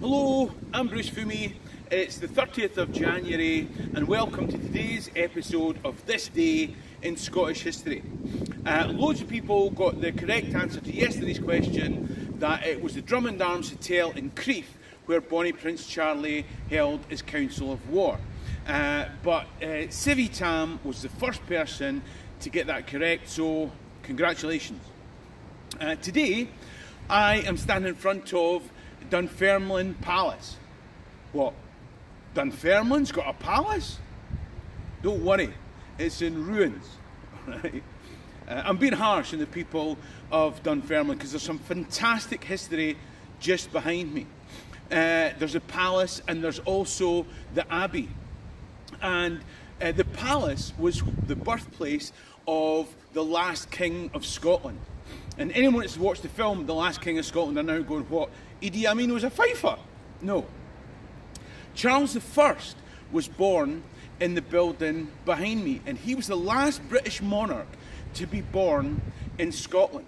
Hello, I'm Bruce Fummey. It's the 30th of January and welcome to today's episode of This Day in Scottish History. Loads of people got the correct answer to yesterday's question, that it was the Drum and Arms Hotel in Fife where Bonnie Prince Charlie held his council of war. But Civvy Tam was the first person to get that correct, so congratulations. Today I am standing in front of Dunfermline Palace. What? Dunfermline's got a palace? Don't worry, it's in ruins. Right? I'm being harsh on the people of Dunfermline because there's some fantastic history just behind me. There's a palace and there's also the Abbey. And the palace was the birthplace of the last King of Scotland. And anyone that's watched the film The Last King of Scotland are now going, what, Idi Amin was a Fifer? No. Charles I was born in the building behind me, and he was the last British monarch to be born in Scotland.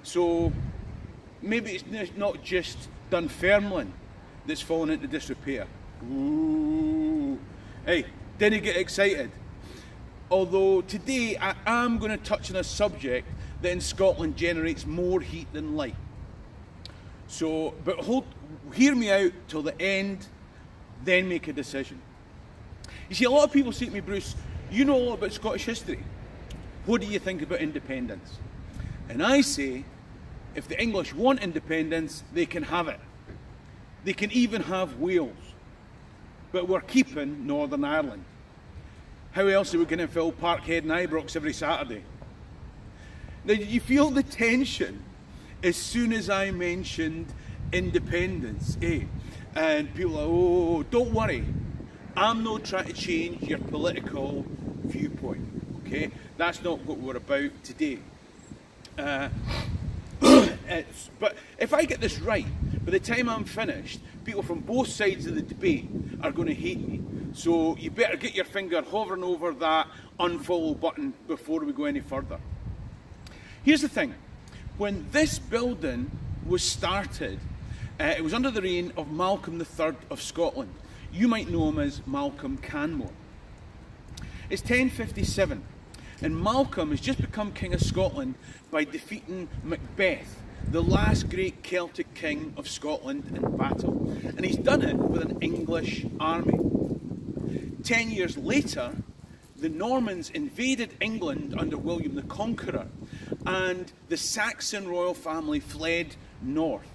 So maybe it's not just Dunfermline that's fallen into disrepair. Ooh. Hey, didn't get excited. Although today I am going to touch on a subject that in Scotland generates more heat than light. So, but hear me out till the end, then make a decision. You see, a lot of people say to me, Bruce, you know a lot about Scottish history. What do you think about independence? And I say, if the English want independence, they can have it. They can even have Wales. But we're keeping Northern Ireland. How else are we going to fill Parkhead and Ibrox every Saturday? Now, did you feel the tension as soon as I mentioned independence? And people are, oh, don't worry. I'm not trying to change your political viewpoint, okay? That's not what we're about today. But if I get this right, by the time I'm finished, people from both sides of the debate are going to hate me. So you better get your finger hovering over that unfollow button before we go any further. Here's the thing. When this building was started, it was under the reign of Malcolm III of Scotland. You might know him as Malcolm Canmore. It's 1057, and Malcolm has just become King of Scotland by defeating Macbeth, the last great Celtic king of Scotland in battle. And he's done it with an English army. 10 years later, the Normans invaded England under William the Conqueror, and the Saxon royal family fled north.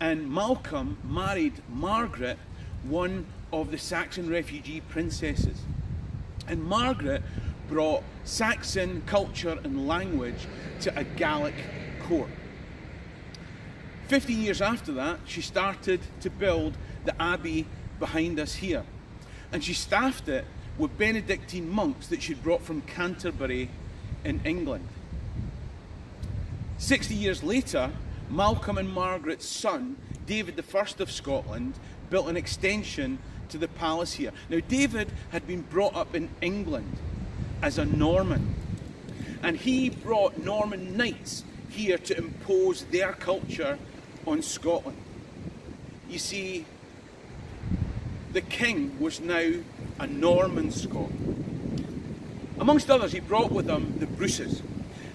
And Malcolm married Margaret, one of the Saxon refugee princesses. And Margaret brought Saxon culture and language to a Gallic court. 15 years after that, she started to build the Abbey behind us here. And she staffed it with Benedictine monks that she'd brought from Canterbury in England. 60 years later, Malcolm and Margaret's son, David I of Scotland, built an extension to the palace here. Now, David had been brought up in England as a Norman, and he brought Norman knights here to impose their culture on Scotland. You see, the king was now a Norman Scot. Amongst others, he brought with him the Bruces.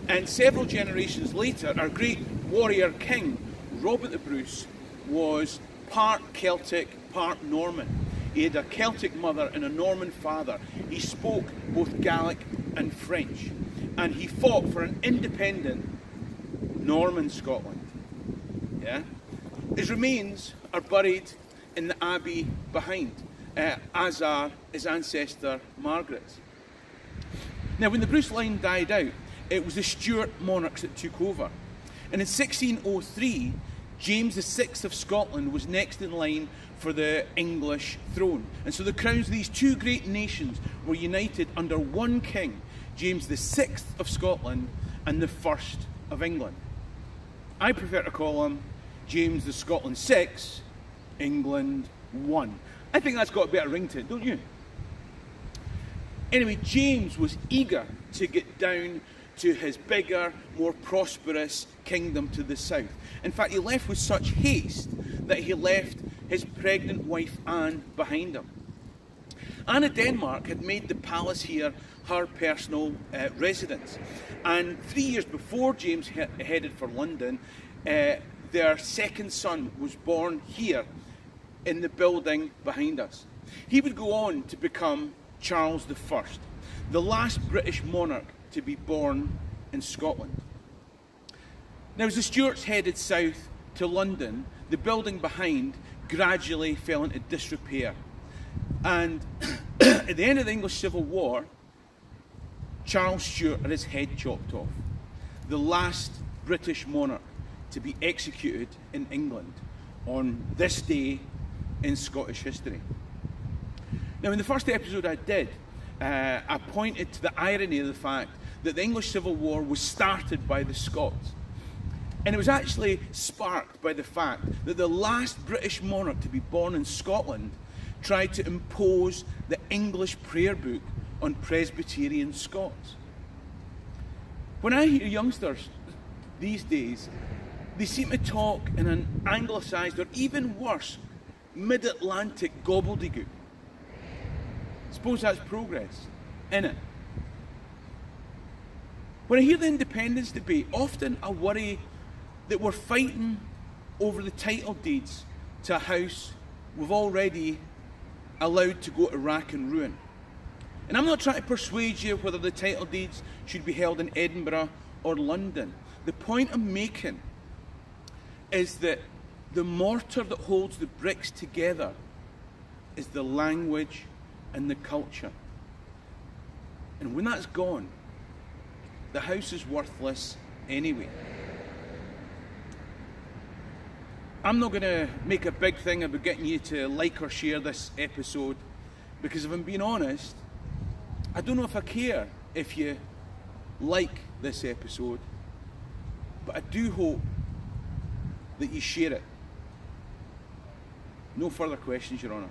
And several generations later, our great warrior king, Robert the Bruce, was part Celtic, part Norman. He had a Celtic mother and a Norman father. He spoke both Gaelic and French. And he fought for an independent Norman Scotland. Yeah? His remains are buried in the Abbey behind, as are his ancestor Margaret's. Now, when the Bruce line died out, it was the Stewart monarchs that took over. And in 1603, James VI of Scotland was next in line for the English throne. And so the crowns of these two great nations were united under one king, James VI of Scotland and the First of England. I prefer to call him James the Scotland 6, England 1. I think that's got a better ring to it, don't you? Anyway, James was eager to get down to his bigger, more prosperous kingdom to the south. In fact, he left with such haste that he left his pregnant wife Anne behind him. Anne of Denmark had made the palace here her personal residence, and 3 years before James headed for London, their second son was born here in the building behind us. He would go on to become Charles I, the last British monarch to be born in Scotland. Now, as the Stewarts headed south to London, the building behind gradually fell into disrepair. And at the end of the English Civil War, Charles Stewart had his head chopped off, the last British monarch to be executed in England on this day in Scottish history. Now, in the first episode I did, I pointed to the irony of the fact that the English Civil War was started by the Scots. And it was actually sparked by the fact that the last British monarch to be born in Scotland tried to impose the English prayer book on Presbyterian Scots. When I hear youngsters these days, they seem to talk in an anglicised or even worse, mid-Atlantic gobbledygook. Suppose that's progress, innit? When I hear the independence debate, often I worry that we're fighting over the title deeds to a house we've already allowed to go to rack and ruin. And I'm not trying to persuade you whether the title deeds should be held in Edinburgh or London. The point I'm making is that the mortar that holds the bricks together is the language and the culture. And when that's gone, the house is worthless anyway. I'm not going to make a big thing about getting you to like or share this episode, because if I'm being honest, I don't know if I care if you like this episode, but I do hope that you share it. No further questions, Your Honour.